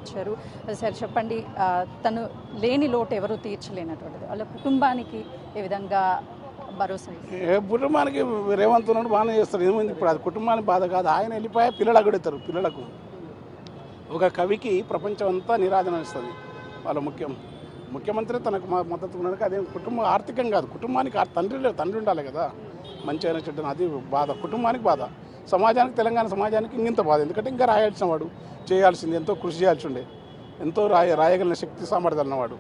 వచ్చారు. సార్ చెప్పండి, తను లేని లోటు ఎవరు తీర్చలేనటువంటిది, వాళ్ళ కుటుంబానికి ఏ విధంగా భరోసా? కుటుంబానికి రేవంత్ ఉన్నాడు, బాగానే చేస్తారు. ఏమైంది ఇప్పుడు? అది కుటుంబానికి బాధ కాదు. ఆయన వెళ్ళిపోయా పిల్లలకు అడుగుతారు. పిల్లలకు ఒక కవికి ప్రపంచం అంతా నిరాదరణ ఇస్తుంది. వాళ్ళ ముఖ్యమంత్రి తనకు మద్దతు ఉన్నాడు. అదే కుటుంబం ఆర్థికం కాదు, కుటుంబానికి తండ్రి ఉండాలి కదా, మంచిగా చెడ్డ. అది బాధ, కుటుంబానికి బాధ. సమాజానికి, తెలంగాణ సమాజానికి ఇంత బాధ. ఎందుకంటే ఇంకా రాయాల్సిన వాడు, చేయాల్సింది ఎంతో కృషి చేయాల్సి ఉండే, ఎంతో రాయగలిగిన శక్తి సామర్థ్యాలు ఉన్నవాడు.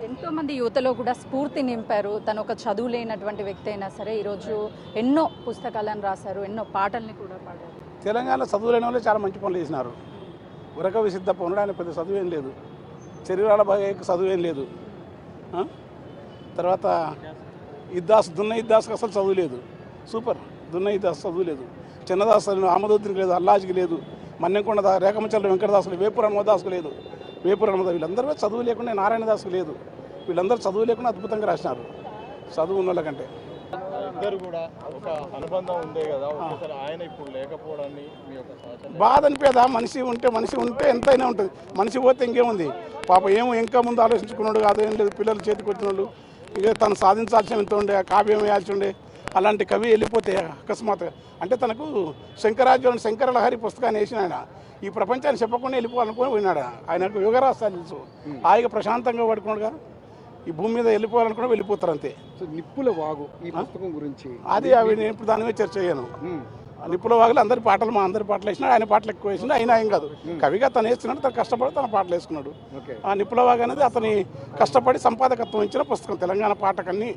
ఎంతోమంది యువతలో కూడా స్ఫూర్తి నింపారు. తను ఒక చదువు లేనటువంటి వ్యక్తి అయినా సరే ఈరోజు ఎన్నో పుస్తకాలను రాశారు, ఎన్నో పాటల్ని కూడా పాడారు. తెలంగాణలో చదువు లేని వాళ్ళు చాలా మంచి పనులు చేసినారు. ఉరకవి సిద్ధప్ప ఉండడానికి పెద్ద చదువు ఏం లేదు. శరీరాల బాగా చదువు ఏం లేదు. తర్వాత దున్న ఇద్దాస్కి అసలు చదువు లేదు. సూపర్. దున్న ఇద్దాస్ చదువు లేదు. చిన్నదాస్ ఆమదోద్రికి లేదు, అల్లాజ్కి లేదు, మన్నెంకొండ రేఖమచల్ల వెంకటదాసులు, వేపూరు హనుమదాసుకు లేదు. వేపూరు హనుమదాసు వీళ్ళందరూ చదువు లేకుండా, నారాయణదాసుకు లేదు. వీళ్ళందరూ చదువు లేకుండా అద్భుతంగా రాసినారు, చదువు ఉన్న వాళ్ళ కంటే. ఇద్దరు కూడా ఒక అనుబంధం ఉందే కదా, ఒకసారి ఆయన ఇప్పుడు లేకపోవడాన్ని మీ యొక్క బాధ అనిపేదా? మనిషి ఉంటే ఎంతైనా ఉంటుంది. మనిషి పోతే ఇంకేముంది? పాప ఇంకా ముందు ఆలోచించుకున్నాడు కాదు, ఏం లేదు. పిల్లలు చేతికి వచ్చిన వాళ్ళు ఇక తను సాధించాల్సిన ఎంత ఉండే, కావ్యం వేయాల్సి ఉండే. అలాంటి కవి వెళ్ళిపోతే అకస్మాత్తుగా, అంటే తనకు శంకరలహరి పుస్తకాన్ని వేసిన ఆయన ఈ ప్రపంచాన్ని చెప్పకుండా వెళ్ళిపోవాలనుకుని పోయినాడు. ఆయనకు యుగరాస్తాలు తెలుసు, హాయిగా ప్రశాంతంగా పడుకున్నాడుగా. ఈ భూమి మీద వెళ్ళిపోవాలనుకున్నా వెళ్ళిపోతారు అంతే. నిప్పుల వాగు ఈ పుస్తకం గురించి అది అవి నేను ఇప్పుడు దాని మీద చర్చ చేయను. నిప్పుల వాగులు అందరి పాటలు వేసినాడు, ఆయన పాటలు ఎక్కువ వేసినాడు. అయినా ఏం కాదు, కవిగా తను వేస్తున్నాడు, తను కష్టపడి తన పాటలు వేసుకున్నాడు. ఆ నిప్పుల వాగు అనేది అతని కష్టపడి సంపాదకత్వం ఇచ్చిన పుస్తకం, తెలంగాణ పాటకన్నీ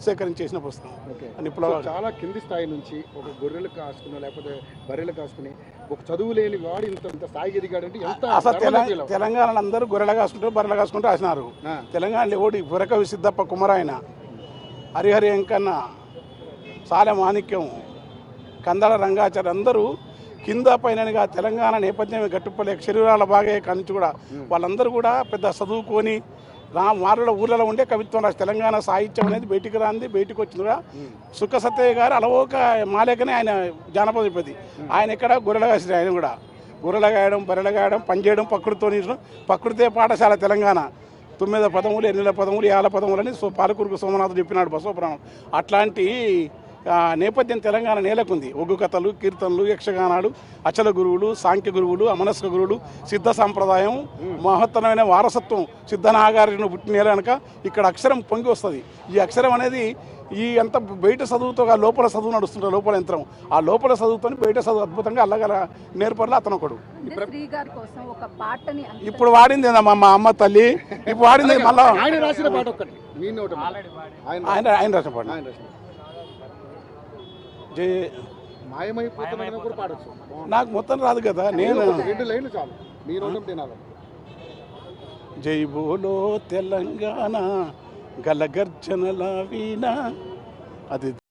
సేకరించేసిన పుస్తకం. నిప్పుల వాగు చాలా కింది స్థాయి నుంచి ఒక గొర్రెలు కాసుకుని లేకపోతే బర్రెలు కాసుకుని ఒక చదువు లేని వాడు ఇంత స్థాయికి ఎదిగాడంటే అసలు తెలంగాణలో అందరూ గొర్రెలు కాసుకుంటారు, బర్రెలు కాసుకుంటూ రాసినారు. తెలంగాణలో ఓడి ఉరకవి సిద్ధప్ప, కుమరాయన, హరిహరి వెంకన్న, సాలె మాణిక్యం, కందాల రంగాచార్య అందరూ కింద పైనగా తెలంగాణ నేపథ్యం గట్టుపలేక శరీరాల బాగా కనిచి కూడా వాళ్ళందరూ కూడా పెద్ద చదువుకొని మారుల ఊర్లలో ఉండే కవిత్వం రాసి తెలంగాణ సాహిత్యం అనేది బయటికి రాంది, బయటకు వచ్చింది కూడా. సుఖ సత్యయ్య గారు అలవోక మాలేకనే ఆయన జానపద విపది. ఆయన ఎక్కడ గొర్రెలు కాసిన, ఆయన కూడా గొర్రెలు గాయడం, బర్రెలు గాయడం, పనిచేయడం, ప్రకృతే పాఠశాల తెలంగాణ. 9 పదములు, 8 పదములు, 50 పదములని పాలకురుకు సోమనాథుడు చెప్పినాడు బసవపురాణం. అట్లాంటి నేపథ్యం తెలంగాణ నేలకుంది. ఒగ్గు కథలు, కీర్తనలు, యక్షగానాలు, అచల గురువులు, సాంఖ్య గురువులు, అమనస్క గురువులు, సిద్ధ సాంప్రదాయం, మహత్తరమైన వారసత్వం సిద్ధనాగార్జున పుట్టిన నేల కనుక ఇక్కడ అక్షరం పొంగి వస్తుంది. ఈ అక్షరం అనేది ఈ అంత బయట చదువుతో లోపల చదువు నడుస్తుంటారు, లోపల యంత్రం. ఆ లోపల చదువుతో బయట చదువు అద్భుతంగా అల్లగల నేర్పర్లు అతను ఒకడు. ఇప్పుడు వాడింది మా అమ్మ తల్లి, ఇప్పుడు వాడింది మళ్ళీ ఆయన రాసిన పాట ఒక్కటి, ఆయన రాసిన పాట నాకు మొత్తం రాదు కదా. నేను 2 లైన్లు చాలు, మీ నోటం తినాలి. జై బోలో తెలంగాణ గలగర్జనల వీణ, అది